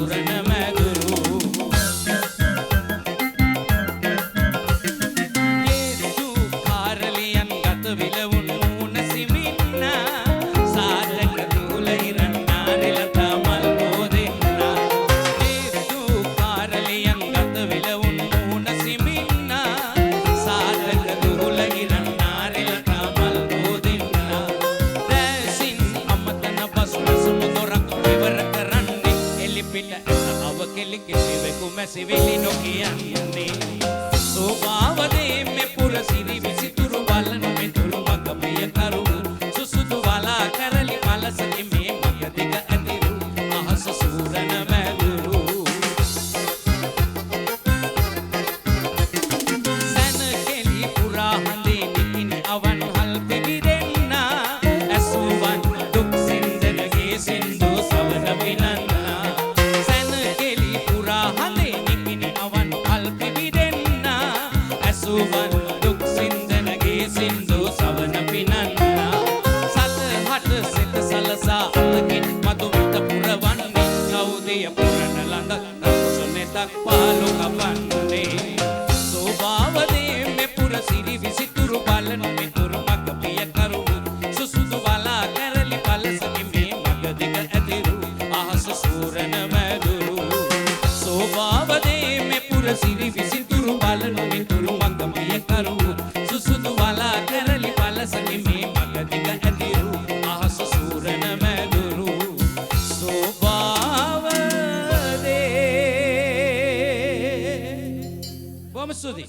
සූරන මැදුරු යේසු කාරලියන් ගත විලවුන් මූණ සිමින්න සාදක දුල ඉරන්නාරිල තමල් බෝදෙන්න යේසු කාරලියන් ගත විලවුන් මූණ සිමින්න සාදක දුල ඉරන්නාරිල තමල් බෝදෙන්න දැසින් අමතන බස්ලසුම දොරක් විවර කරන්නේ එලිපිට අව කෙලි කෙලිවෙකු මැසිවිලි නොකියන්නේ සෝභාවදේ මෙ පුර සිරි විසිතුරු බලන මෙතුරු මග ප්‍රිය කරු සුසුදු වලා කරලි මලසකි මේ මග දිග ඇතිරු අහස සූරන මැදුරු සැන කෙලි පුරා හඳේ නිකිනි අවන් හල් පිබිරෙන්න ඇසුවන් දුක් සින්දනගේ සින්දු සවන පිනන්න සැන කෙලි පුරා හඳේ නිකිනි අවන් හල් පිබිරෙන්න ඇසුවන් දුක් සින්දනගේ සින්දු සවන පිනන්න සතහට සිත සලසා අලකින් මදුවිත පුරවන්නේ කවුදිය පුරන ළඳ රකුසනෙතක් පාලු කපන්නේ සෝභාවදේ මෙ පුර සිරි විසිතුරු බලන මිතුරු මග පිය කරු සුසුදු වලා කරලි පලසකි මේ මග දිග ඇතිරු අහස සූරන මැදුරු සෝභාවදේ මෙ පුර සිරි විසිතුරු බලන මිතුරු මග පිය කරු සුසුදු වලා කරලි පලසකි මේ මග දිග ඇතිරු අහස සූරන මැදුරු සෝභාවදේ බොහොම ස්තුතියි